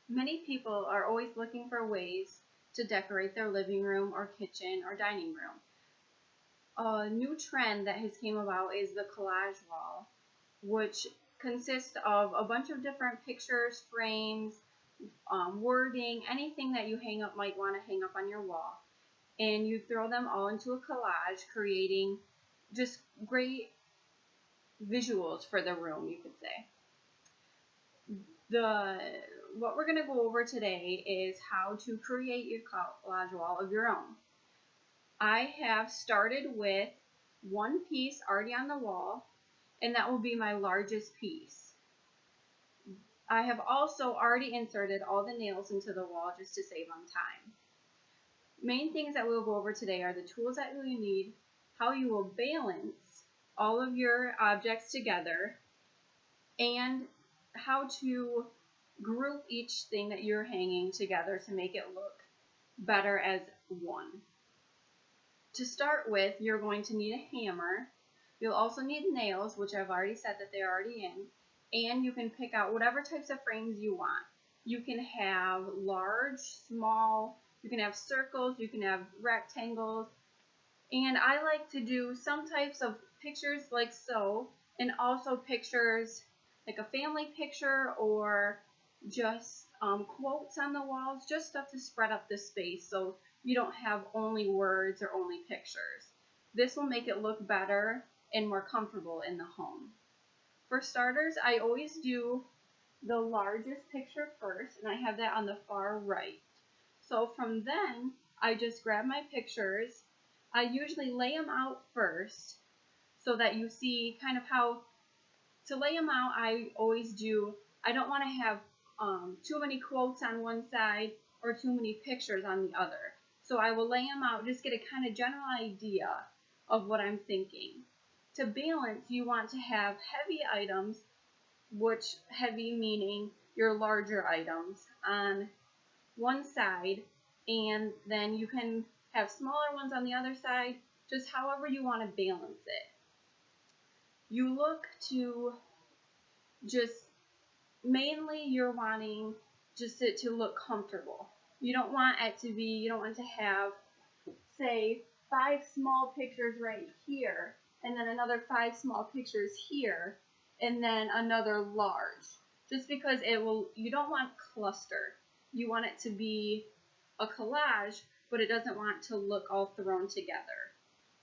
Many people are always looking for ways to decorate their living room or kitchen or dining room. A new trend that has came about is the collage wall, which consists of a bunch of different pictures, frames, wording, anything that you might want to hang up on your wall. And you throw them all into a collage, creating just great visuals for the room, you could say. What we're going to go over today is how to create your collage wall of your own. I have started with one piece already on the wall, and that will be my largest piece. I have also already inserted all the nails into the wall just to save on time. Main things that we'll go over today are the tools that you need, how you will balance all of your objects together, and how to group each thing that you're hanging together to make it look better as one. To start with, you're going to need a hammer. You'll also need nails, which I've already said that they're already in, and you can pick out whatever types of frames you want. You can have large, small, you can have circles, you can have rectangles, and I like to do some types of pictures like so, and also pictures like a family picture or just quotes on the walls, just stuff to spread up the space so you don't have only words or only pictures. This will make it look better and more comfortable in the home. For starters, I always do the largest picture first, and I have that on the far right. So from then, I just grab my pictures. I usually lay them out first so that you see kind of how to lay them out. I don't want to have too many quotes on one side or too many pictures on the other. So I will lay them out, just get a kind of general idea of what I'm thinking. To balance, you want to have heavy items, which heavy meaning your larger items, on one side, and then you can have smaller ones on the other side, just however you want to balance it. You look to mainly you're wanting just it to look comfortable. You don't want to have, say, 5 small pictures right here, and then another 5 small pictures here, and then another large. Just because you don't want cluster. You want it to be a collage, but it doesn't want to look all thrown together.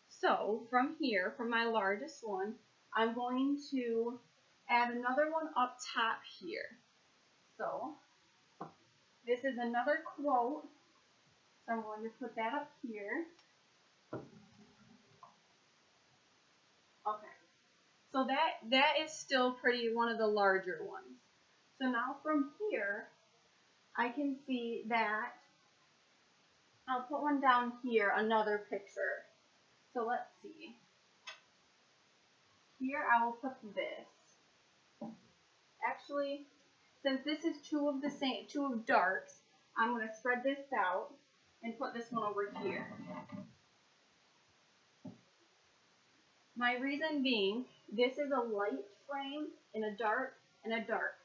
So from here, from my largest one, I'm going to add another one up top here. So this is another quote, so I'm going to put that up here. Okay, so that is still one of the larger ones. So now from here, I can see that I'll put one down here, another picture. So let's see. Here I will put this. Actually, since this is two of darks, I'm going to spread this out and put this one over here. My reason being, this is a light frame and a dark and a dark.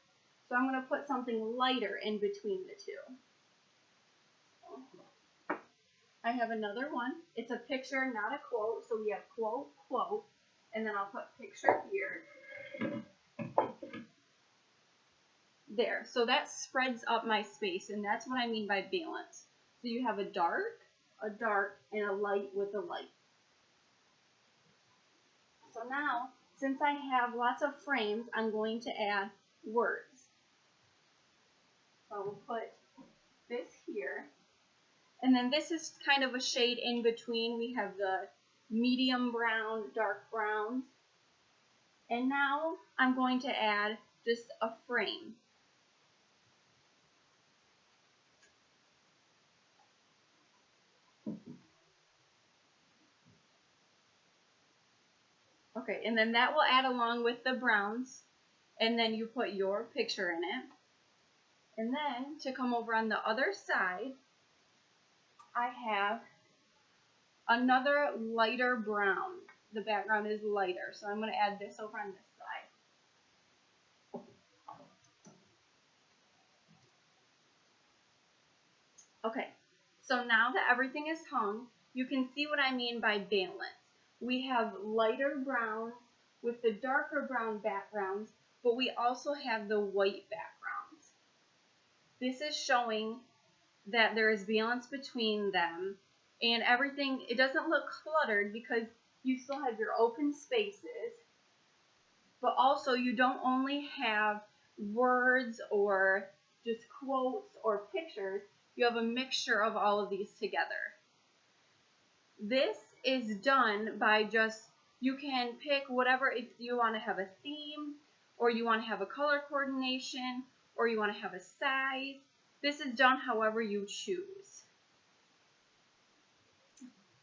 So I'm going to put something lighter in between the two. I have another one. It's a picture, not a quote. So we have quote, quote, and then I'll put picture here. There. So that spreads up my space, and that's what I mean by balance. So you have a dark, and a light with a light. So now, since I have lots of frames, I'm going to add words. So we'll put this here. And then this is kind of a shade in between. We have the medium brown, dark browns. And now I'm going to add just a frame. Okay, and then that will add along with the browns. And then you put your picture in it. And then to come over on the other side, I have another lighter brown. The background is lighter, so I'm going to add this over on this side. Okay, so now that everything is hung, you can see what I mean by balance. We have lighter browns with the darker brown backgrounds, but we also have the white backgrounds. This is showing that there is balance between them, and everything, it doesn't look cluttered because you still have your open spaces, but also you don't only have words or just quotes or pictures, you have a mixture of all of these together. This is done by just, you can pick whatever, if you want to have a theme, or you want to have a color coordination, or you want to have a size. This is done however you choose.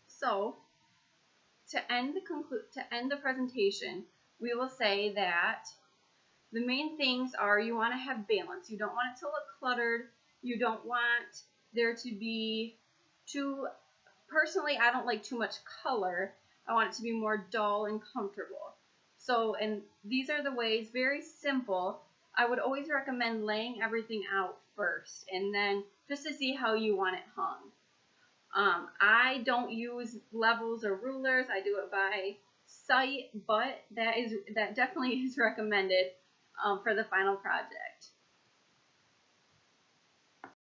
So, to end the presentation, we will say that the main things are, you want to have balance. You don't want it to look cluttered. You don't want there to be too, personally, I don't like too much color. I want it to be more dull and comfortable. So, and these are the ways, very simple. I would always recommend laying everything out first, and then just to see how you want it hung. I don't use levels or rulers. I do it by sight, but that definitely is recommended for the final project.